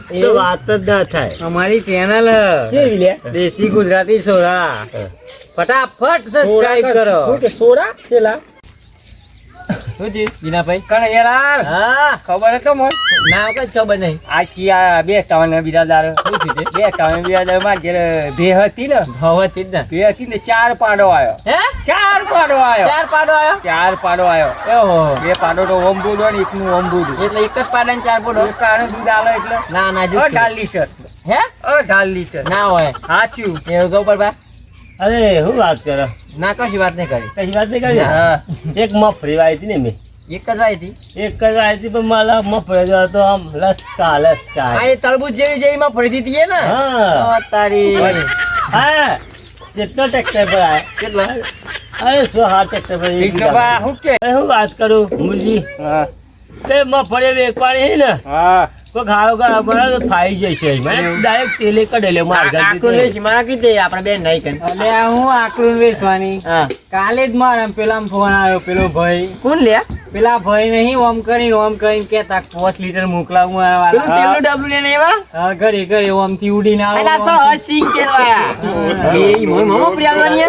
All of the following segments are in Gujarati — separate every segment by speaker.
Speaker 1: તો વાત જ ના થાય.
Speaker 2: અમારી ચેનલ
Speaker 1: કેવી લે?
Speaker 2: દેશી ગુજરાતી સોરા ફટાફટ સબસ્ક્રાઇબ કરો.
Speaker 1: શું કે સોડા છેલા?
Speaker 2: શું જી જીનાભાઈ?
Speaker 3: કણ યાર
Speaker 2: હા
Speaker 3: ખબર હતો મન
Speaker 2: ના કઈ ખબર નહીં.
Speaker 3: આ કિયા બે ટાવન બિરાદાર
Speaker 2: શું થયું છે?
Speaker 3: બે ટાવન બિરાદાર માં જે ભે હતી ને
Speaker 2: હવાથી જ ને.
Speaker 3: ભે હતી ને 4 પાડો આવ્યો.
Speaker 2: હે
Speaker 3: 4 પાડો આવ્યો.
Speaker 2: 4 પાડો આવ્યો?
Speaker 3: 4 પાડો આવ્યો.
Speaker 2: ઓહો
Speaker 3: બે પાડો તો ઓમબુડ હોય ને એકનું ઓમબુડ.
Speaker 2: એટલે એક જ પાડાને 4 પાડો?
Speaker 3: એક પાડો દૂધ આલે એટલે
Speaker 2: ના ના જો
Speaker 3: 18 લીટર.
Speaker 2: હે
Speaker 3: 18 લીટર.
Speaker 2: ના હોય
Speaker 3: સાચું.
Speaker 2: એવું કહું પર બા
Speaker 1: અરે હું વાત કરો?
Speaker 2: ના કશી વાત નહીં કરી.
Speaker 1: કઈ વાત નહીં કરી?
Speaker 3: હા.
Speaker 1: એક મફરી વાઈ હતી ને મેં.
Speaker 2: એક જ વાઈ હતી.
Speaker 1: એક જ વાઈ હતી પણ મારા મફરી જો તો આમ લસકા
Speaker 2: આ એ તરબૂચ જેવી જેવી માં ફરીથી હતી ને.
Speaker 1: હા
Speaker 2: તો તારી
Speaker 1: હા કેટલો ટ્રેક્ટર પર આયા?
Speaker 2: કેટલા?
Speaker 1: અરે 100 ટ્રેક્ટર પર એક
Speaker 3: વિષ્ણુભા શું કે?
Speaker 1: અરે હું વાત કરું મુરજી
Speaker 3: હા
Speaker 1: તે મફળી વેકવાણી ને
Speaker 3: હા
Speaker 1: કોઈ ખાડો ખાડો પડે તો ફાઈ જશે મને ડાયરેક્ટ તેલે કઢેલે માર
Speaker 2: આકરું
Speaker 1: ગઈ
Speaker 2: વેચ માં કીધે આપણે બેન નહીં કન.
Speaker 3: અલે આ હું આકરું વેચવાની.
Speaker 2: હા
Speaker 3: કાલે જ મારા પેલા ફોન આવ્યો પેલો ભાઈ.
Speaker 2: કોણ લે?
Speaker 3: પેલા ભાઈ નહીં ઓમ કરીને કેતા 5 લીટર મોકલાવું
Speaker 2: પેલું તેલનું ડબલું લઈને આવ્યા?
Speaker 3: હા ઘરે ઘરે ઓમ થી ઉડીને
Speaker 2: પેલા સો 80 કેલવાળા. એ મોય મમો પ્રિયાલવાની હે?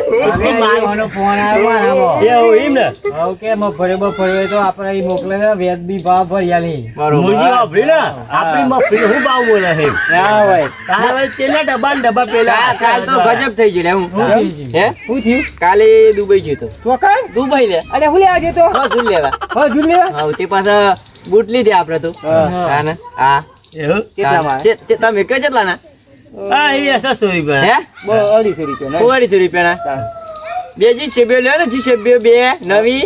Speaker 3: મારો ફોન આવ્યો મારામાં.
Speaker 1: એવું એમ ને
Speaker 3: હવે કે બપોરે બપોરે તો આપણે ઈ મોકલે છે વેદ બી ભાવ ભર્યાલી.
Speaker 1: મુરજી વાપરી ને આપણી મફળી હું ભાવ બોલે છે
Speaker 3: ના ભાઈ
Speaker 1: તારે ભાઈ તેના ડબ્બા ને ડબ્બા પેલા
Speaker 2: કાલ તો ગજબ થઈ ગયું લે હું. હે
Speaker 3: શું થયું?
Speaker 2: કાલે દુબઈ ગયો તો.
Speaker 3: ચોકન
Speaker 2: દુબઈ લે.
Speaker 3: અરે હું લેવા જતો
Speaker 2: હા શું લેવા?
Speaker 3: હા જુલિયા
Speaker 2: હા તે પાછા બૂટ લીધી આપણે તો. હા ને હા
Speaker 1: એવું
Speaker 3: કેટલામાં?
Speaker 2: તમે કે કેટલા ના?
Speaker 1: હા એ 600 રૂપિયા
Speaker 2: હે
Speaker 3: 250 રૂપિયા
Speaker 2: 400 રૂપિયા ના. બે જી છેબે લ્યો ને જી છેબે બે નવી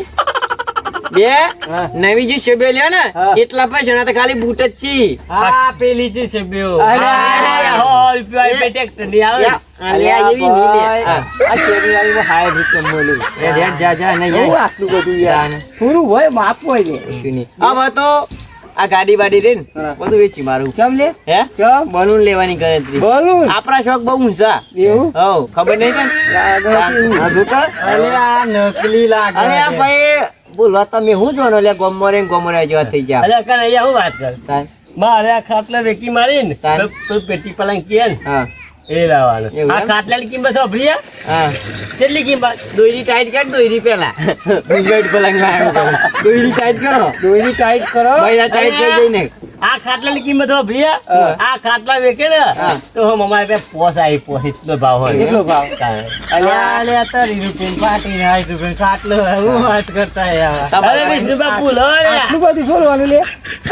Speaker 2: બે
Speaker 3: હા.
Speaker 2: નવી જી છેબે લ્યો ને
Speaker 3: હા.
Speaker 2: એટલા પૈસા ના તો ખાલી બૂટ જ છી.
Speaker 3: આ પેલી છે સેબ્યો.
Speaker 2: અરે,
Speaker 1: રૂપિયા બે ટ્રેક્ટર ની આવે
Speaker 2: અલ્યા જેવી ની લે. હા.
Speaker 3: આ શેરી વાળી માં 60 રૂપિયા મળ્યું.
Speaker 2: એ રેડ જા જા નહીં
Speaker 3: હું
Speaker 2: જાય.
Speaker 3: આટલું બધું યાર પૂરું હોય માપ હોય ને
Speaker 2: શું નહીં. હવે તો આ ગાડી બાડી રે ને
Speaker 3: હા.
Speaker 2: બધું વેચી મારું.
Speaker 3: ચમ લે
Speaker 2: હે
Speaker 3: ચમ
Speaker 2: બલૂન લેવાની ગણતરી.
Speaker 3: બોલું
Speaker 2: આપણા શોખ બહુ ઊંચા.
Speaker 3: એવું
Speaker 2: હવ ખબર નહીં તને? હા, જો તો.
Speaker 3: અરે આ નકલી લાગે
Speaker 2: અરે આ ભાઈ બોલો તમે હું જોનો લે ગોમરે જેવા થઈ ગયા.
Speaker 1: અલ્યા કર અહીંયા હું વાત કર
Speaker 2: તાન.
Speaker 1: મારે આ ખાટલા વેકી મારી ને
Speaker 2: તાન.
Speaker 1: તો પેટી પલંગ કે ને
Speaker 2: હા
Speaker 1: એ લાવવાનું
Speaker 2: એવું
Speaker 1: આ
Speaker 2: એમ?
Speaker 1: ખાટલાની કિંમત સાંભળી હે?
Speaker 2: હા
Speaker 1: કેટલી કિંમત?
Speaker 2: દોરી ટાઈટ કર દોરી પેલા ગુંગટ પલંગ લાવ્યો દોરી ટાઈટ કરો
Speaker 3: દોરી ટાઈટ કરો
Speaker 2: ભાઈ ટાઈટ કરી જઈને
Speaker 1: આ ખાટલાની કિંમત સાંભળી હે? આ ખાટલા વેકે ને
Speaker 2: હા.
Speaker 1: તો હમ અમારે ત્યાં પોસ આવી પોસ એટલો ભાવ હોય
Speaker 3: કેટલો ભાવ?
Speaker 1: તાન.
Speaker 3: અલ્યા લે 30 રૂપિયા પાટી ને 60 રૂપિયા ખાટલો હું વાત કરતા યાર
Speaker 1: અરે વિષ્ણુભા ભૂલ હો લે.
Speaker 3: આટલું બધું છોડવાનું લે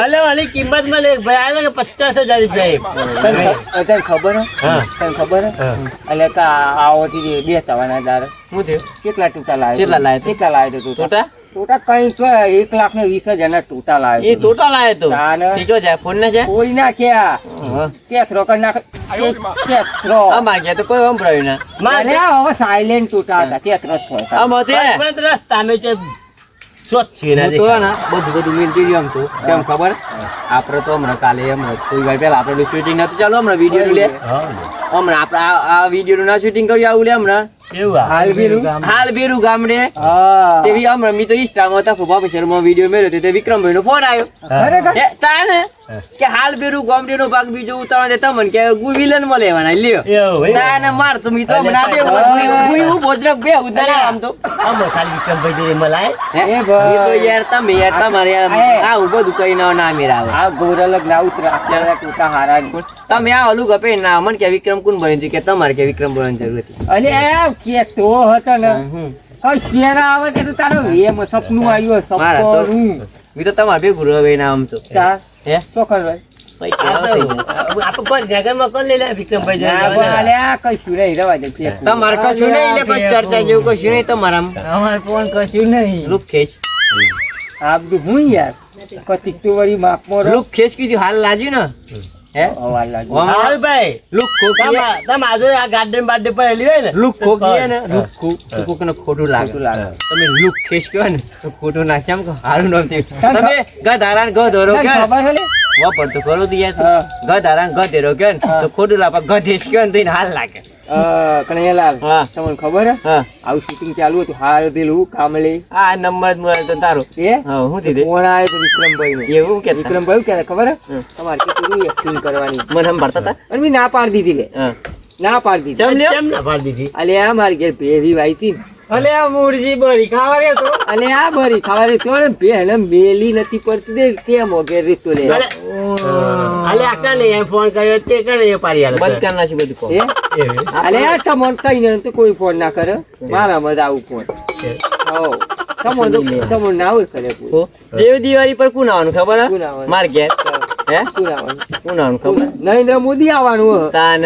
Speaker 1: અલે ઓલી કિંમત માં લે ભાઈ આ કે 50,000 રૂપિયા
Speaker 3: તને ખબર હે
Speaker 1: હા.
Speaker 3: તને ખબર હે
Speaker 1: હા.
Speaker 3: એટલે તા આવોથી બે સવાના દાર
Speaker 2: શું થયું
Speaker 3: કેટલા ટૂટા લાવ્યો
Speaker 2: કેટલા લાવ્યો?
Speaker 3: કેટલા લાવ્યો તું
Speaker 2: ટોટા
Speaker 3: ટોટા કઈ તો 1,20,000 ના ટોટા
Speaker 2: એ
Speaker 3: લાવ્યો
Speaker 2: ટોટા લાવ્યો તો
Speaker 3: તાન.
Speaker 2: ઠીકો જાય ફોન ના છે
Speaker 3: કોઈ નાખ્યા
Speaker 2: હા.
Speaker 3: કેથરો કરી નાખ કેથરો
Speaker 2: અમારે ગયા તો કોઈ વંભરાયું ના
Speaker 3: અરે હવે સાયલેન્ટ ટોટા હતા કેથરો જ થયો
Speaker 2: આમ હોતે
Speaker 1: રસ્તાનો છે સ્વચ્છ છે
Speaker 2: હું તો ને બધું મિલતી રહ્યું આમ તો કેમ ખબર આપણે તો હમણાં કાલે હમણાં થોડી વાર પહેલા આપણે શૂટિંગ નતું ચાલુ હમણાં વિડીયો લે હમણાં આપણે આ વિડીયો નું ના શૂટિંગ કર્યું આવું લે હમણાં
Speaker 3: હાલ બીરું
Speaker 2: હાલ બેરું ગામડે
Speaker 3: હા
Speaker 2: તેવી હમણાં મી તો ઇન્સ્ટામાં હતા ખૂબ શર્મા વિડીયો મેળ્યો તે વિક્રમભાઈ નો ફોન આવ્યો
Speaker 3: ખરેખર
Speaker 2: હે, તા ને કે હાલ બેરું ગામડે નો ભાગ બીજો ઉતારવા દે તમને કે વિલન માં લેવાના લ્યો
Speaker 1: એવું
Speaker 2: તા ને માર તો મી તો હમણાં બે હું બોજરક બે ઉતારે આમ તો
Speaker 1: ખાલી વિક્રમભાઈ મલાય
Speaker 2: હે?
Speaker 3: એ ભાઈ.
Speaker 2: ઈ તો યાર તમે યાર તમારે યાર આ બધું કઈ ના મેળાવે
Speaker 3: આ ગોરલક ના ઉતરા અત્યારે ટોટા હારા જ.
Speaker 2: તમે આ ઓલું ગપે ના મને કે વિક્રમ કોણ બન્યું છે કે તમારે કે વિક્રમ બનવાની જરૂર હતી
Speaker 3: અરે કે તો હતો ને કઈ શેરા આવે કે તો તારો એમ સપનું આવ્યું
Speaker 2: મારા તો
Speaker 3: સપનું
Speaker 2: મી તો તમારે ભેગું રવે ના આમ તો
Speaker 3: ચાર
Speaker 2: હે
Speaker 3: ચોક્કસ ભાઈ અલ્યા કશું નહીં રવા દે કે
Speaker 2: તમારે કશું નહીં એટલે કોઈ ચર્ચા જેવું કશું નહીં તમારા
Speaker 3: અમારે પણ કશું નહીં
Speaker 2: લુક ખેચ
Speaker 3: આ બધું હું યાર કતિક તો વળી માપમાં રહો.
Speaker 2: લુક ખેચ કીધું હાલ લાગ્યું ને હે
Speaker 3: અવાજ લાગ્યો.
Speaker 2: લુક ખોકી લુક ખોકી ને લુક ખોકી ને ખોટું લાગે તમે લુક ખેચ કહો ને તો ખોટું ના કેમ કહો હારું નામ થયું તમે ગધારા ને ગધોરો
Speaker 3: તને
Speaker 2: કે
Speaker 3: ખબર છે લે?
Speaker 2: વાપર તો કરો તો યાર
Speaker 3: હા.
Speaker 2: ગધારા ગધેરો કે ને તો ખોટું લાપા ગધેશ કે ને તો હાલ લાગે
Speaker 3: કનૈયાલાલ
Speaker 2: હા.
Speaker 3: તમને ખબર હે
Speaker 2: હા
Speaker 3: આવું શૂટિંગ ચાલુ હતું હાલ પેલું કામળી
Speaker 2: આ નંબર જ મળે તો તારો
Speaker 3: એ
Speaker 2: હા હું દીધે
Speaker 3: ફોન આવ્યો તો વિક્રમભાઈ નો
Speaker 2: એવું કે
Speaker 3: વિક્રમભાઈ કે ખબર હે
Speaker 2: હમ.
Speaker 3: તમારે કેટલી એક્ટિંગ કરવાની
Speaker 2: મને સંભાળતા હતા
Speaker 3: અને મેં ના પાડી દીધી લે
Speaker 2: હા
Speaker 3: ના પાડી
Speaker 2: ચમ
Speaker 3: દીધી
Speaker 2: લ્યો?
Speaker 1: કેમ ના પાડી દીધી
Speaker 3: અલે આ મારી ઘેર ભેરી વાઈ હતી
Speaker 2: અલે આ મૂળજી બરી ખાવા રે તો
Speaker 3: અલે આ બરી ખાવાની તો ને ભેને મેલી નથી પડતી દે કેમ વગેરે રીતો લે
Speaker 1: અલે અલે આકા ને એમ ફોન કર્યો તે કરે એ પાડી આલે
Speaker 2: બંધ કર નાખી બધું કોમ.
Speaker 3: એ
Speaker 1: એવું?
Speaker 3: અલે આ તમને કઈ ને તો કોઈ ફોન ના કરે મારા મત આવું ફોન હો તમને ના હોય કરે કોઈ
Speaker 2: હો. દેવ દિવાળી પર કોણ આવવાનું ખબર હે?
Speaker 3: કોણ આવવાનું?
Speaker 2: માર ઘેર હે
Speaker 3: શું આવવાનું?
Speaker 2: કોણ આવવાનું ખબર
Speaker 3: નરેન્દ્ર મોદી આવવાનું હે.
Speaker 2: તાન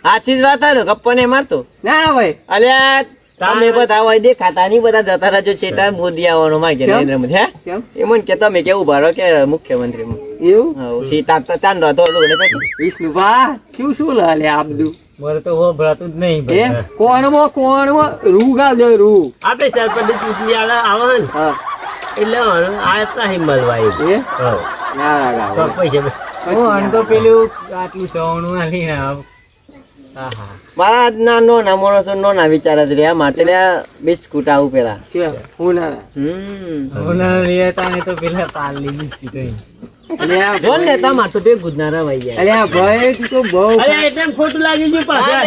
Speaker 2: આછી જ વાત હાલો ગપ્પને મારતો
Speaker 3: ના આવે
Speaker 2: અલ્યા તમે બધા હોય દેખાતા નહીં બધા જતા રહેજો છેટા મોદી આવવાનો માર ઘેર
Speaker 3: કેમ?
Speaker 2: નરેન્દ્ર મોદી હે
Speaker 3: કેમ
Speaker 2: એ મને કે તમે કેવું ભરો કે મુખ્યમંત્રી
Speaker 3: એવું
Speaker 2: હા સીતા ચાંદો તો ઓલું ને પેલું.
Speaker 3: વિષ્ણુભા શું લે આ બધું
Speaker 1: મારે તો હોભળાતું જ નહીં
Speaker 3: એ
Speaker 1: ભાઈ.
Speaker 3: કોણમાં રૂ ગાવ દે રૂ
Speaker 1: આપણે સરપંચ ચૂંટણી આવે ને
Speaker 3: હા
Speaker 1: એટલે આ તો હિંમલભાઈ
Speaker 3: એ
Speaker 1: હા
Speaker 3: ના ના
Speaker 1: તો પૈસા
Speaker 3: તો
Speaker 1: પેલું આટલું સવણું આલી આહા
Speaker 2: મારા આજના નોના માણસો નોના વિચાર જ રહ્યા માટે લ્યા બિસ્કુટ આવું પેલા
Speaker 3: હું ના
Speaker 1: તો પેલા પાલની બિસ્કીટ
Speaker 3: અલે આ
Speaker 2: જો ને તમાર તો તે ગુજનારા ભાઈ ગયા
Speaker 3: અલે આ ભાઈ તું તો બહુ
Speaker 1: અરે એટલે ખોટું લાગી ગયું પાછળ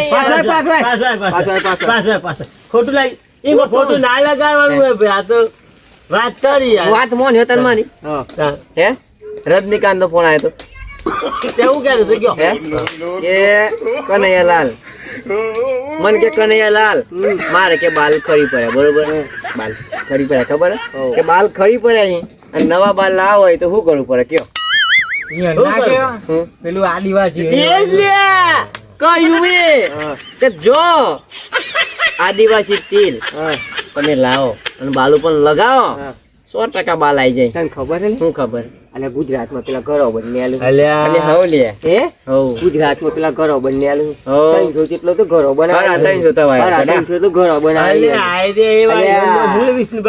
Speaker 1: ખોટું લાગી એમાં ખોટું ના લગાડવાનું હોય ભાઈ આ તો વાત કરી યાર
Speaker 2: વાત મોન હેતન મારી
Speaker 3: હા
Speaker 2: હે રજનીકાંત નો ફોન આવ્યો તો
Speaker 1: તેવું કહેતું હતું કયો
Speaker 2: હે કે કનૈયાલાલ મન કે કનૈયાલાલ મારે કે બાલ ખરી પડે બરોબર બાલ ખરી પડે ખબર હે? કે બાલ ખરી પડે અહીં અને નવા બાલ લાવો હોય તો શું કરવું પડે કયો હું?
Speaker 1: પેલું આદિવાસી
Speaker 2: એ જ લ્યા કહ્યું એ કે જો આદિવાસી તેલ
Speaker 3: હા
Speaker 2: તમે લાવો અને બાલ ઉપર લગાવો
Speaker 3: હા
Speaker 2: 100% બાલ આવી જાય
Speaker 3: તને ખબર છે ને
Speaker 2: શું ખબર
Speaker 3: અલે ગુજરાતમાં પેલા ઘરો બનેલું
Speaker 2: અને હવ લે
Speaker 3: હે
Speaker 2: હવ
Speaker 3: ગુજરાતમાં પેલા ઘરો બનેલું
Speaker 2: હવ.
Speaker 3: 300 જેટલો તો ઘરો
Speaker 2: હા, 300 તો વાય.
Speaker 3: 300 તો ઘરો બનાવી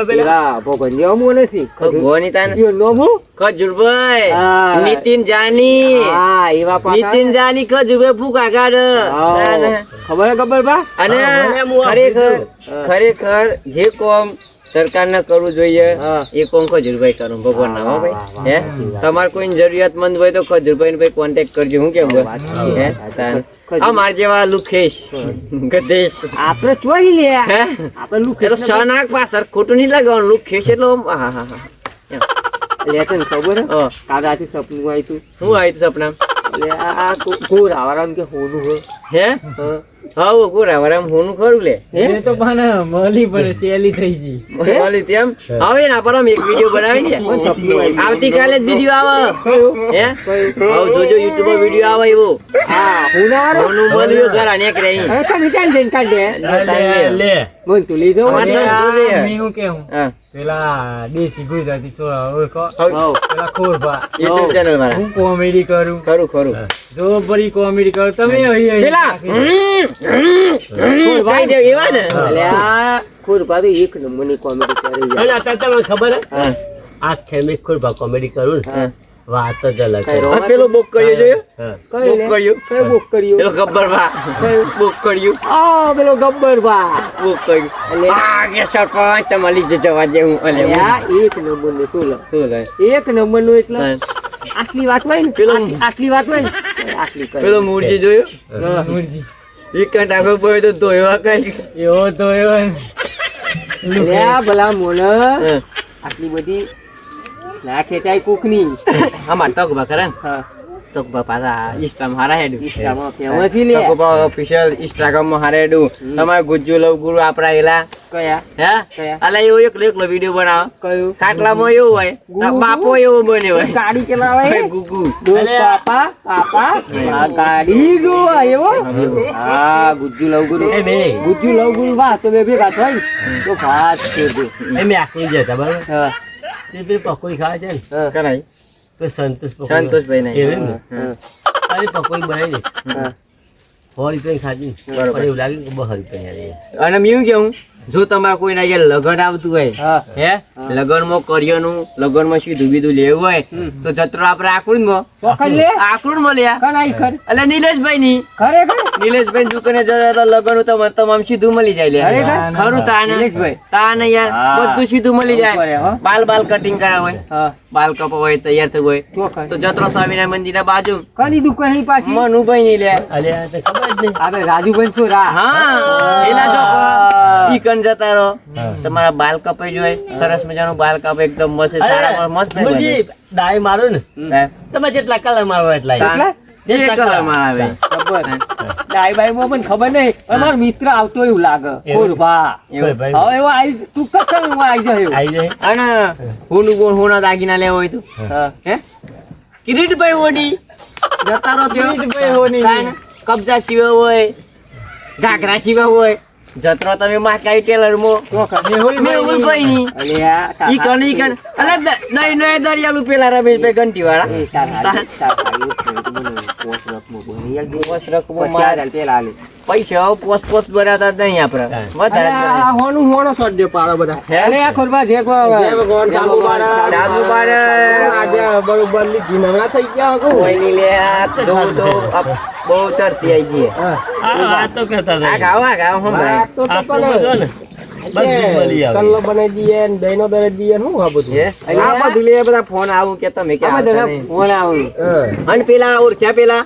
Speaker 3: પેલા ભગવાન જેવા મો નથી
Speaker 2: ભગવાની તાન
Speaker 3: ઈયો નોમું?
Speaker 2: ખજૂરભાઈ
Speaker 3: હા.
Speaker 2: નીતિન જાની
Speaker 3: હા એવા પાછા
Speaker 2: નીતિન જાની ખજૂરભાઈ ફૂકા કાઢ
Speaker 3: હા. ખબર બા
Speaker 2: અને
Speaker 1: હા, મને હું આ
Speaker 2: ખરેખર
Speaker 3: હા.
Speaker 2: ખરેખર જે કોમ સરકારને કરવું જોઈએ
Speaker 3: હા.
Speaker 2: એ કોમ ખજૂરભાઈ કરું ભગવાન ના હો ભાઈ
Speaker 3: વાહ,
Speaker 2: હે
Speaker 3: સાચી વાત.
Speaker 2: તમારે કોઈ જરૂરિયાતમંદ હોય તો ખજૂરભાઈ ભાઈ કોન્ટેક્ટ કરજો હું કેવું
Speaker 3: વાત સાચી.
Speaker 2: હે તાન. આ માર જેવા લુખેશ ગધેશ
Speaker 3: આપણે ચોઈ લે
Speaker 2: હે
Speaker 3: આપણે લુક
Speaker 2: એ તો છ નાક પાછળ ખોટું નહીં લગાવવાનું લુખેશ એટલે આમ, હા હા હા
Speaker 3: લે તને ખબર હે?
Speaker 2: હા
Speaker 3: કાલ રાતે સપનું આવ્યું તું
Speaker 2: શું આવ્યું તું સપના
Speaker 3: એટલે આ ઘોર આવારામ કે હોનું હે
Speaker 2: હે હા ગોરા વારામ હોનું ખરું લે
Speaker 3: હે
Speaker 1: તો પણ મળી પડે સેલી થઈ ગઈ
Speaker 2: બોલી તેમ હવે ના પર એક વિડિયો બનાવી દે
Speaker 3: પણ સપનું આવ્યું.
Speaker 2: આવતીકાલે જ વિડિયો આવે હે હવે જોજો યુટ્યુબ પર વિડિયો આવે એવો
Speaker 3: હા હોનાર
Speaker 2: હોનું મળ્યું ઘરા નેક રહી
Speaker 3: હવે તમે ચાલ જઈને કાઢ દે
Speaker 1: લે
Speaker 3: મન તું લઈ જાઓ
Speaker 2: અમારે તો જોઈએ.
Speaker 1: હું કેવું
Speaker 2: હા
Speaker 1: પેલા દેશી ગુજરાતી છોરા ઓળખો
Speaker 2: હવે
Speaker 1: પેલા ખોરભા
Speaker 2: યુટ્યુબ ચેનલ વાળા
Speaker 1: હું કોમેડી કરું
Speaker 2: ખરું ખરું
Speaker 1: જો બરી કોમેડી કરું તમે
Speaker 2: પેલા કઈ દે એવા ને
Speaker 3: એટલે આ ખોર પાડો એક નંબરની કોમેડી કરી જાય
Speaker 1: તમને ખબર હે
Speaker 2: હા
Speaker 1: આ ખેમી ખોરભા કોમેડી કરું ને
Speaker 2: હા
Speaker 1: વાત જ અલગ
Speaker 3: કઈ રો-
Speaker 2: આ પેલો બોક કર્યો જોયો
Speaker 1: હા.
Speaker 3: કઈ
Speaker 2: બોક
Speaker 3: લે?
Speaker 2: કર્યું
Speaker 3: કઈ બોક કર્યું
Speaker 2: પેલો ગબ્બર ભા બોક કર્યું
Speaker 3: આ પેલો ગબ્બર બા
Speaker 2: બોક કર્યું
Speaker 3: એટલે
Speaker 2: આ કે સરપંચ તમારી લીધે જવા જેવું અલે
Speaker 3: એટલે આ એક નંબરની શું લે?
Speaker 2: શું લે
Speaker 3: એક નંબરનું એટલે
Speaker 2: હા.
Speaker 3: આટલી વાત હોય ને
Speaker 2: પેલો-
Speaker 3: આટલી વાત હોય ને આટલી કરે.
Speaker 2: પેલો મૂળજી જોયો
Speaker 3: હા.
Speaker 2: ઈ કાંઈ ટાંકો પડ્યો તો ધોયો કઈ
Speaker 1: એવો તો એવો ને.
Speaker 3: એટલે આ ભલા મોને
Speaker 2: હા.
Speaker 3: આટલી બધી ના ખેંચાય કોકની
Speaker 2: અમાર તકબા કરે ને
Speaker 3: હા
Speaker 2: તકબા પાછા ઇન્સ્ટામાં હારા હેડું
Speaker 3: ઇન્સ્ટામાં ફેમસ ઈ લે
Speaker 2: તકબા ઓફિશિયલ ઇન્સ્ટાગ્રામમાં હારા હેડું તમારે ગુજ્જુ લવ ગુરુ આપડા એલા
Speaker 3: કયા
Speaker 2: હે
Speaker 3: કયા?
Speaker 2: અલા એવો એકલો વિડીયો બનાવો
Speaker 3: કયું
Speaker 2: ખાટલામાં એવું હોય
Speaker 3: ગુરુ.
Speaker 2: બાપો એવો બન્યો હોય
Speaker 3: ગાડી ચલાવે
Speaker 2: ગુગુ
Speaker 3: દો
Speaker 1: અલે.
Speaker 3: પાપા આ ગાડી જોવા એવો હા ગુજ્જુ લવગુરુ
Speaker 1: એ બે
Speaker 3: ગુજ્જુ લવગુરુ વાહ તો બે ભેગા થાય તો ભાત કરજો
Speaker 1: એમ આખી જતા બરાબર
Speaker 3: હા
Speaker 1: તે પેલી પકોડી ખાવા છે ને
Speaker 3: હા
Speaker 2: કરાય
Speaker 1: તો સંતોષ પકોડી
Speaker 2: સંતોષભાઈ નહીં.
Speaker 1: એવી ને?
Speaker 3: હા
Speaker 1: અરે પકોડી બનાવી દે
Speaker 3: હા
Speaker 1: ₹100 ખાધી
Speaker 2: બરોબર.
Speaker 1: પણ એવું લાગ્યું કે ₹200 યાર.
Speaker 2: અને મેં એવું કેવું જો તમારે કોઈના અહીંયા લગન આવતું હોય
Speaker 3: હા
Speaker 2: હે લગનમાં કરિયાનું લગનમાં સીધું બીધું લેવું હોય તો જત્રો આપણે આકૃતમાં
Speaker 3: ચોકન લે
Speaker 2: આકૃતમાં લ્યા
Speaker 3: કનાઈ ખર
Speaker 2: એટલે નિલેશભાઈ ની
Speaker 3: ખરેખર
Speaker 2: નિલેશભાઈ દુકાને જતા તો લગન તો તમામ સીધું મળી જાય લ્યા
Speaker 3: ખરેખર?
Speaker 2: ખરું તાને
Speaker 3: નિલેશભાઈ?
Speaker 2: તાને યાર
Speaker 3: હા.
Speaker 2: બધું સીધું મળી
Speaker 3: બરાબર,
Speaker 2: જાય
Speaker 3: હો.
Speaker 2: બાલ કટિંગ કરાવ હોય
Speaker 3: હા
Speaker 2: બાલ કપાવ હોય તૈયાર થયું હોય
Speaker 3: ચોકન
Speaker 2: તો જત્રો સ્વામિનારાયણ મંદિરના બાજુ
Speaker 3: કની દુકાન અહીં પાછી
Speaker 2: મનુભાઈ ની લે
Speaker 1: અલ્યા તો ખબર જ નહીં.
Speaker 3: આપણે રાજુભાઈ છોરા
Speaker 2: હા એલા જો
Speaker 3: હા.
Speaker 2: ઈ કન જતા રહો
Speaker 1: હા.
Speaker 2: તમારા બાલ કપાઈ જોય સરસ મજાનું બાલ કાપે એકદમ મસ્ત
Speaker 1: અરે,
Speaker 2: સારા મસ્ત
Speaker 1: મુરજી, ડાય મારો ને
Speaker 2: હે?
Speaker 1: તમે જેટલા કલર મારો એટલા
Speaker 2: તાન? જે
Speaker 1: જેટલા
Speaker 2: કલરમાં આવે
Speaker 3: ખબર ડાઈબાઈમાં પણ ખબર નહીં પણ મારો મિત્ર આવતો એવું લાગે ખોરભા
Speaker 1: કોઈ ભાઈ
Speaker 3: હવે એવો આવી તું કચ્છ હું આવી જાય
Speaker 1: આઈ જાય.
Speaker 2: અને હોનું ગોળ હોના દાગીના લેવા હોય તો
Speaker 3: હા
Speaker 2: હે કિરીટભાઈ ઓડી જતા રહો ત્યાં.
Speaker 3: કિરીટભાઈ હોની.
Speaker 2: તાન? કબજા સિવા હોય ઘાઘરા સિવા હોય જતરો તમે માકાઈ ટેલર મો મેહુલભાઈ ની
Speaker 3: અલ્યા
Speaker 2: ઈ કણ ઈ કણ અલે દઈ નો દરિયાલું પેલા રમેશભાઈ ઘંટી વાળા
Speaker 3: એ તાર હારી, તાર હારી એવું થયું તો મને પોસ રકમો બોલી. યાર,
Speaker 2: પોસ રકમો
Speaker 3: પચાસ
Speaker 2: માર.
Speaker 3: હજાર પેલા આલે.
Speaker 2: પૈસા પોસ્ટ ભર્યા હતા નહીં આપડે
Speaker 1: હા.
Speaker 2: વધારે જ ભર્યા.
Speaker 3: હોનું હોણો સોટ દે પાડો બધા.
Speaker 2: હે?
Speaker 3: અલે આ ખોરભા જે
Speaker 2: જાંબુ
Speaker 3: બરોબર લીધી નવરા થઈ ગયા હો.
Speaker 2: કોઈ ની લે આ તો બહુ ચરતી આઈ ગઈ
Speaker 1: આ વાતો કરતા હતા.
Speaker 2: આ ગાવ હમણાં
Speaker 3: તો
Speaker 1: આટલું બધું ને, બધું મળી આવે.
Speaker 3: કલ્લો બનાવી દઈએ ને દહીંનો દરે દઈએ ને હું આ બધું
Speaker 2: આ બધું લે બધા ફોન આવું કે તમે કે
Speaker 3: આમાં
Speaker 2: આવતા
Speaker 3: જરા
Speaker 2: નહીં.
Speaker 3: ફોન આવું.
Speaker 2: અને પેલા ઓળખ્યા પેલા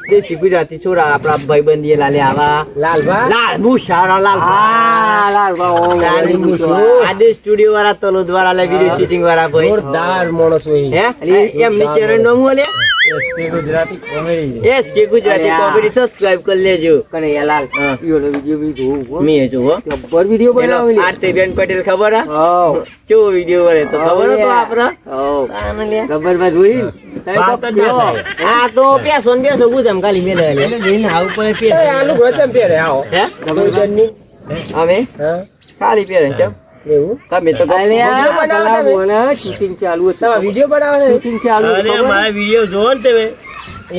Speaker 2: દેશી ગુજરાતી છોરા આપણા ભાઈબંધી લાલે આવા
Speaker 3: લાલભા
Speaker 2: લાલ મુશારા લાલ
Speaker 3: હા લાલભા ઓમ
Speaker 2: લાલી મુશો આદેશ સ્ટુડિયો વાળા તલોદ વાળા લે વિડિયો શૂટિંગ વાળા ભાઈ
Speaker 3: જોરદાર માણસ હોય.
Speaker 2: હે એમની ચેનલ નું હું લે
Speaker 3: SK Gujarati comedy
Speaker 2: SK Gujarati
Speaker 3: અરે આ.
Speaker 2: કોમેડી સબસ્ક્રાઇબ કરી લેજો
Speaker 3: કનૈયાલાલ
Speaker 2: હા.
Speaker 3: ઈઓનો વિડિયો બી જોઉં
Speaker 2: મે જો
Speaker 3: જબ્બર વિડિયો બનાવી લે.
Speaker 2: આરતીબેન પટેલ ખબર હા
Speaker 3: હાઉ
Speaker 2: કેવો વિડિયો વળે તો ખબર હતો
Speaker 3: યાર.
Speaker 2: આપણા
Speaker 3: હાઉ
Speaker 2: આને લે
Speaker 3: ગબ્બરમાં જોઈ તઈ
Speaker 1: વાત
Speaker 3: તો
Speaker 1: જ ના
Speaker 3: કયો.
Speaker 1: થાય.
Speaker 2: આ તો પેસો ને બેસો ગુજામ ખાલી મેલે લે
Speaker 1: એટલે જઈને આવું પડે
Speaker 3: એ આનું ગોતમ પહેરે આવો
Speaker 2: હે
Speaker 3: ગબ્બરની.
Speaker 2: અમે
Speaker 3: હા
Speaker 2: ખાલી પહેરે કેમ
Speaker 3: એવું
Speaker 2: તમે તો
Speaker 3: અરે આ
Speaker 2: વિડિયો
Speaker 3: પેલા બોલે શૂટિંગ ચાલુ હતું. વિડિયો બનાવે શૂટિંગ ચાલુ
Speaker 1: અરે
Speaker 3: ખબર?
Speaker 1: મારા વિડીયો જોવો ને તમે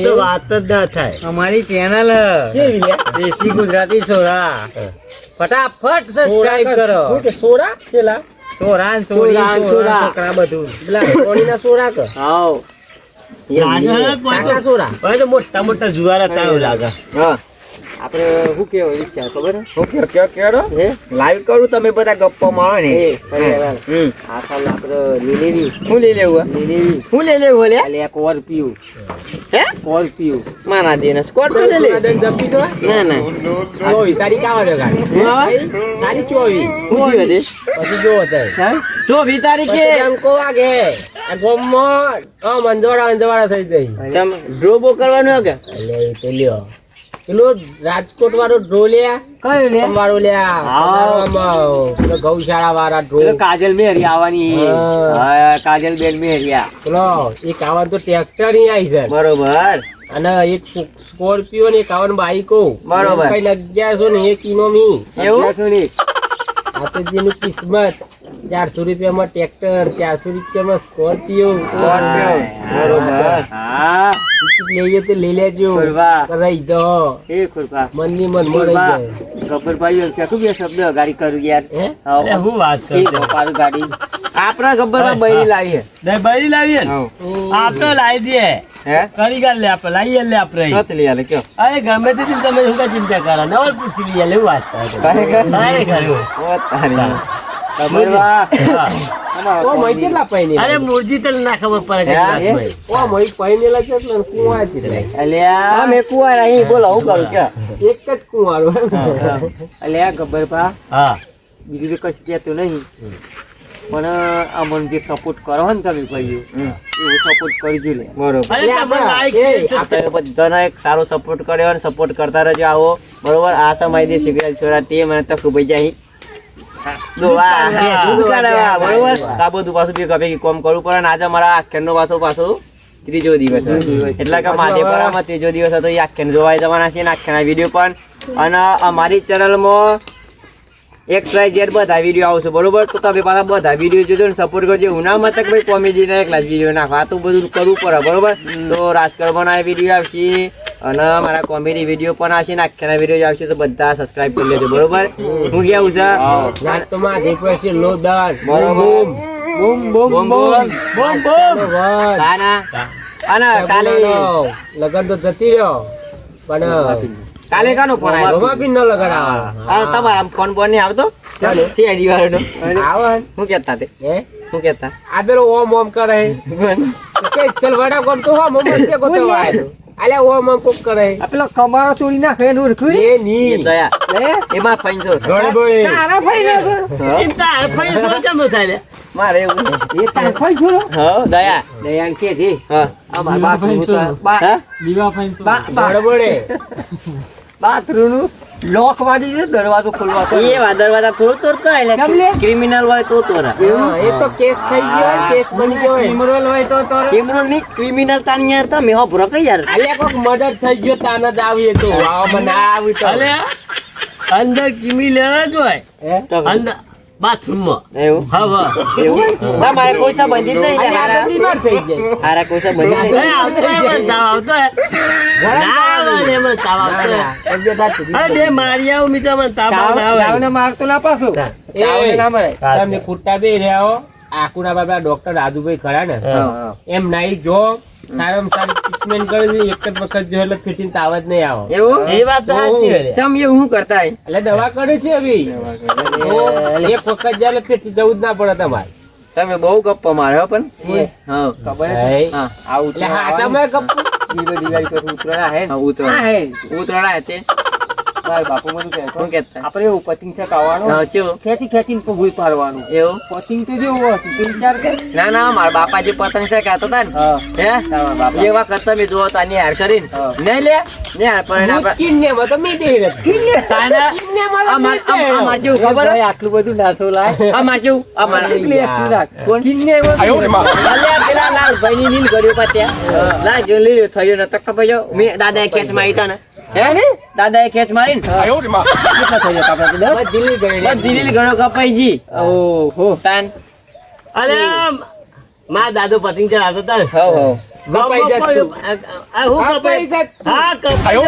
Speaker 1: તો વાત જ ના થાય.
Speaker 2: અમારી ચેનલ
Speaker 3: કેવી લે?
Speaker 2: દેશી ગુજરાતી છોરા ફટાફટ સબસ્ક્રાઇબ કરો
Speaker 3: શું કે સોરા પેલા
Speaker 2: સોરાન
Speaker 3: સોરા, સોરા.
Speaker 2: છોકરા બધું
Speaker 3: પેલા કોણીના સોરા કે હાઉ
Speaker 1: લાગે હે કોઈ
Speaker 3: કાકા
Speaker 1: તો-
Speaker 3: સોરા.
Speaker 1: હવે તો મોટા મોટા જુવારા હતા એવું લાગે.
Speaker 2: હા
Speaker 3: આપણે શું કેવો વિચાર ખબર હે?
Speaker 2: ઓકે કેરો
Speaker 3: હે
Speaker 2: લાઈવ કરું તમે બધા ગપ્પો મારો ને
Speaker 3: એ કનૈયાલાલ.
Speaker 2: હમ
Speaker 3: આ સાલ આપણે લીલેરી
Speaker 2: હું લઈ લેવું
Speaker 3: લીલેરી
Speaker 2: હું લઈ લેવું લે
Speaker 3: એટલે એક ઓર પીવું
Speaker 2: હે
Speaker 3: ઓર પીવું
Speaker 2: મારા દેને સ્કોટ તો લઈ લે
Speaker 3: જપી તો
Speaker 2: ના ના
Speaker 3: 24 તારીખ આવે છે ગાડી.
Speaker 2: હું આવે
Speaker 3: તારીખ 24
Speaker 2: હું જીવે દે
Speaker 3: પછી જો થાય
Speaker 2: 24 તારીખે
Speaker 3: એમ કો વાગે આ ગોમમાં અંજવાડા થઈ જાય
Speaker 2: ચમ ડ્રો બો કરવાનો કે
Speaker 3: એટલે એ તો લ્યો પેલો રાજકોટ વાળો ડ્રો લ્યા
Speaker 2: કયો લે
Speaker 3: વાળો લ્યા પધારવામાં પેલો ગૌશાળા વાળા ડ્રો
Speaker 2: કાજલ મેરી આવવાની
Speaker 3: હા.
Speaker 2: કાજલ બેન મેરિયા
Speaker 3: પેલો એક આવવાનું તો ટ્રેક્ટર ની આવી છે
Speaker 2: બરોબર
Speaker 3: અને એક સ્કોર્પિયો ને એક આવવાનું બાઈકો
Speaker 2: બરોબર.
Speaker 3: કઈ 1100 ને એક ઇનોમી
Speaker 2: એવું
Speaker 3: આ તો જેની કિસ્મત 400 રૂપિયામાં ટ્રેક્ટર 400 રૂપિયામાં સ્કોર્પિયો
Speaker 2: સ્કોર્પિયો. બરોબર.
Speaker 3: હા ટિકિટ લેવી હોય તો લઈ લેજો
Speaker 2: બરોબર.
Speaker 3: રહી દો મનની મન માં રહી જાય હે
Speaker 1: અરે હું વાત કરું.
Speaker 2: આપણા ગબ્બરમાં બૈરી લાવીએ
Speaker 1: નહીં, બૈરી લાવીએ ને આપણે લાવી દઈએ.
Speaker 2: હે
Speaker 1: કારીગર લે આપણે લાવીએ લે આપણે.
Speaker 2: કત લઈ આલે કયો
Speaker 1: અરે ગમે તે દિન તમે શું કાંઈ ચિંતા કરો નવલ પૂછી લઈએ લેવું વાત કરો.
Speaker 2: કારીગર?
Speaker 1: કારીગર.
Speaker 2: ઓ તારી
Speaker 1: હા.
Speaker 3: ઓ મઈ કેટલા પૈને
Speaker 1: અરે મૂર્તિ તને ના ખબર પડે કે
Speaker 2: હે?
Speaker 1: ભાઈ.
Speaker 3: ઓ મઈ પૈનેલા કેટલા કુંવાથી રે
Speaker 2: અમે કુંવાર અહીં બોલો હું કરું કે
Speaker 3: એક જ કુંવારો
Speaker 1: હા
Speaker 3: બીજું તો કશું કહેતું નહીં પણ આ મને જે સપોર્ટ કરો ને તમે ભાઈઓ એવું સપોર્ટ કરજો લે
Speaker 2: બરોબર
Speaker 1: અરે તમે like છે,
Speaker 2: આપણે બધાને એક સારો સપોર્ટ કર્યો અને સપોર્ટ કરતા રહેજો આવો બરોબર આ સમય દે સિગરેટ છોરા ટીમ અને તકુ ભાઈ જાય દોવા શું કરવા બરોબર આ બધું પાછું બી કપે કોમ કરવું પડે અને આજે અમારા આખ્યાનનો પાછો ત્રીજો દિવસ હતો. એટલે કે માધેપુરામાં ત્રીજો દિવસ હતો એ આખ્યાન જોવાઈ જવાના છે ને આખ્યાનના વિડીયો પણ અને અમારી ચેનલમાં XYZ બધા વિડીયો આવશે બરોબર તો તમે પાછા બધા વિડીયો જોજો ને સપોર્ટ કરજો ઉનામાં તક ભાઈ કોમેડી ના એકલા જ વિડીયો નાખો આ તો બધું કરવું પડે બરોબર તો રાજકર બનાવે વિડીયો આવશે અને મારા કોમેડી વિડીયો પણ આવશે ને આખ્યાના વિડીયો આવશે તો બધા સબસ્ક્રાઇબ કરી લેજો બરોબર હું કેવું છે
Speaker 1: રાત તો માં દીપડે લો દાન
Speaker 2: બરોબર
Speaker 3: બૂમ બૂમ
Speaker 2: બોમ
Speaker 3: બૂમ
Speaker 2: બોમ કાના અને કાલે
Speaker 1: લગન તો જતી રહ્યો પણ
Speaker 2: કાલે કાનો ફોન આવ્યો
Speaker 1: ગોમાપી ન લગાડા
Speaker 2: તમારા ફોન બોન નહીં આવતો સીઆઈડી વાળાનો
Speaker 1: આવે
Speaker 2: હું કહેતા તે
Speaker 1: હે
Speaker 2: હું કહેતા
Speaker 1: આ પેલો ઓમ ઓમ કરે કે ચલ વડા કોમ તો હા મમ્મી કે કોતો વાય અલે ઓમ ઓમ કોક કરે
Speaker 3: આ પેલો કમારો ચોરી નાખે એનું ઓળખ્યું
Speaker 1: એ ની
Speaker 2: દયા
Speaker 3: લે
Speaker 2: એમાં ફાઈન છો
Speaker 1: ગોળે ગોળે
Speaker 3: તારા ફઈ નાખે
Speaker 1: ચિંતા ફઈ સો કેમ થાય લે
Speaker 2: મારે એવું
Speaker 3: એ તાર ફઈ છોરો
Speaker 2: હા દયા
Speaker 3: દયાન કે છે
Speaker 2: હા
Speaker 3: અમાર બાથરૂમ
Speaker 2: હા
Speaker 1: ગોળે ગોળે
Speaker 3: બાથરૂમ નું લોક વાગી છે દરવાજો ખોલવા તો
Speaker 2: એ દરવાજા થોડો તોડતો
Speaker 3: કેમ લે?
Speaker 2: એટલે ક્રિમિનલ હોય તો તોરા
Speaker 1: એ તો કેસ થઈ ગયો કેસ બની ગયો ક્રિમિનલ હોય તો
Speaker 2: ક્રિમિનલ ની ક્રિમિનલ તાની યાર તમે હો ભરો કે યાર
Speaker 1: અલે કોક મર્ડર થઈ ગયો તાન જ આવી તો આવામાં ના આવી તો અલે અંદર કિમી લેવા જ હોય
Speaker 2: તો
Speaker 1: અંદર બાથરૂમમાં
Speaker 2: એવું
Speaker 1: હા
Speaker 2: એવું તમારે કોઈ સા બંધી જ નહીં
Speaker 1: અને આ બીમાર થઈ જાય
Speaker 2: હારા કોઈ સા બંધી જ નહીં
Speaker 1: આવતો અરે બે મારી આવું મિત્ર મને તાવ ના આવે
Speaker 3: ચાવને મારતો ના પાછો ચાવને ના મરે
Speaker 1: તમે કુટ્ટા બે રહ્યા આકુના બાબા ડોક્ટર રાજુભાઈ ખરા ને
Speaker 3: હા.
Speaker 1: એમ નહીં જો સારામાં સારી ટ્રીટમેન્ટ કરી દી એક જ વખત જો એટલે ફિટિંગ તાવ જ નહીં આવે
Speaker 2: એવું
Speaker 1: એ વાત તો સાચી છે.
Speaker 2: તમ એવું હું કરતા હે
Speaker 1: એટલે દવા કરે છે અભી તો એક વખત જાય એટલે ફિટ જવું જ ના પડે તમારે
Speaker 2: તમે બહુ ગપ્પા માર્યો પણ હા
Speaker 3: ખબર
Speaker 1: હે.
Speaker 2: હા
Speaker 3: આવું
Speaker 1: એટલે હાથામાં કપ
Speaker 3: દીવો દિવાળી પર ઉતરણા હે ને
Speaker 2: હા ઉતરો
Speaker 3: હા હે
Speaker 2: ઉતરડા છે
Speaker 3: મારા બાપુ બધું કહે
Speaker 2: શું કહેતા
Speaker 3: આપણે એવું પતિંગ છે કાવાનું
Speaker 2: હા ચેવું
Speaker 3: ખેતી ખેતી ને ભૂઈ પાડવાનું
Speaker 2: એવું
Speaker 3: પતિંગ તો જેવું હતું તું વિચાર કર
Speaker 2: ના ના મારા બાપા જે પતંગ છે કહેતો હતા ને
Speaker 3: હા
Speaker 2: હે
Speaker 3: તમારા બાપા.
Speaker 2: એવા કરતા મેં જોવો તો આની હાર કરીને
Speaker 3: હા.
Speaker 2: નહીં લે નહીં હાર પણ આપણે
Speaker 1: કિન્ને માં તો મીઠી હતી
Speaker 2: તાના અમાર જેવું ખબર
Speaker 3: ભાઈ આટલું બધું નાસો લાય
Speaker 2: અમાર જેવું અમાર
Speaker 3: એટલે શું રાખ?
Speaker 2: કોણ?
Speaker 3: કિન્ને એવો
Speaker 2: અલ્યા પેલા લાલભાઈની નીલ ગળ્યો પાછા લાલ જો લીલો થયો ને તો કપાઈ જાવ મેં દાદાએ ખેંચ મારી તા ને હે ને દાદાએ ખેંચ મારી ને
Speaker 3: કેટલા થઈ જતા આપણે દસ?
Speaker 1: બસ દિલ્હી ગઈ
Speaker 2: બસ દિલીલ ગળો કપાઈ જી
Speaker 3: ઓહો
Speaker 2: તાન
Speaker 1: અરે માં દાદો પતિંગ ચલાવતો હતા ને
Speaker 2: હો હો
Speaker 1: કપાઈ જતું. આ હું કપાઈ હા કપાઈ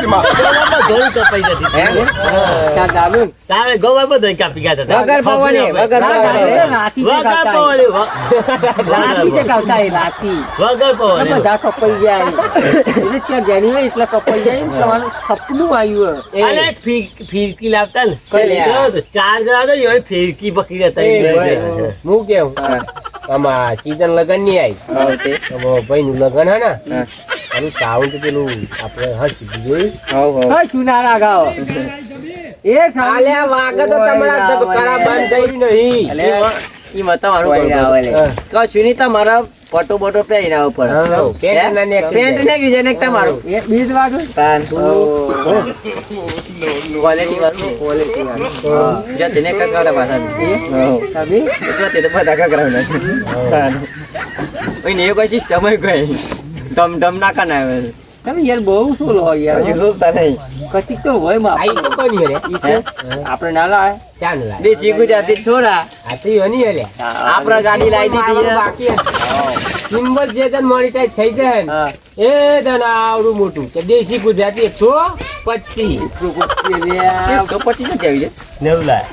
Speaker 1: ધોઈ કપાઈ જતી
Speaker 2: હે ને?
Speaker 3: ચાલ દાદુ
Speaker 1: તારે ગોવા બધો કાપી ગયા હતા
Speaker 2: વગર પવને વગર પવને
Speaker 3: રાતી છે
Speaker 1: વગર
Speaker 3: ગાતા
Speaker 1: પવને
Speaker 3: રાતી છે ગાતા એ રાતી
Speaker 1: વગર પવને
Speaker 3: બધા કપાઈ જાય એટલે ત્યાં જેની હોય એટલે કપાઈ જાય ને તમારું સપનું આવ્યું
Speaker 1: અરે એક ફિરકી લાવતા ને
Speaker 2: કઈ
Speaker 1: ચાર જણા તો એવી ફિરકી પકડી હતા હું કેવું આમાં સીઝન લગન ની આવી
Speaker 2: હો તે
Speaker 1: ભાઈ નું લગન હે ને
Speaker 2: હા.
Speaker 1: આનું સાઉન્ડ પેલું આપણે હસી જોયું
Speaker 2: હો હો
Speaker 3: હા સુનારા ગાવ એ સાલે
Speaker 1: વાગે તો તમારા ધબકારા બંધ થઈ નહીં
Speaker 2: ઈ મતાવાનું
Speaker 3: કોઈ ના આવે લે.
Speaker 2: કહો સુનીતા મારા ફોટો બોટો પહેરીને આવો પર
Speaker 1: હા, પેન્ટ ના નેક
Speaker 2: પેન્ટ નાખી છે ને તમારું
Speaker 3: એક બીજ વાગો
Speaker 2: તાન ક્વોલિટી વાળું ક્વોલિટી વાળું જો તેને કકડા પાછા
Speaker 3: તમે
Speaker 2: એટલે તે તો બધા કકડા તાન ઓય ને કોઈ સિસ્ટમ હોય કોઈ ધમ ના કનાવે
Speaker 3: તમે યાર બહુ શું લો યાર
Speaker 2: હજી ગોપતા નહીં
Speaker 3: કચીક તો હોય માં
Speaker 1: આઈ તો કોની હરે
Speaker 2: હે?
Speaker 3: આપણે ના લાય
Speaker 1: ચાન લાય
Speaker 2: દેશી ગુજરાતી છોરા
Speaker 1: આ તો યોની હરે
Speaker 2: આપણા ગાડી લાવી દીધી છે.
Speaker 1: બાકી સિમ્બલ જે તન મોનિટાઈઝ થઈ જાય ને
Speaker 3: હા
Speaker 1: એ તને આવડું મોટું કે દેશી ગુજરાતી 125
Speaker 2: તો પછી નથી આવી જાય
Speaker 1: નેવું લાય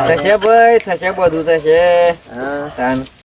Speaker 2: થશે ભાઈ થશે બધું થશે તાન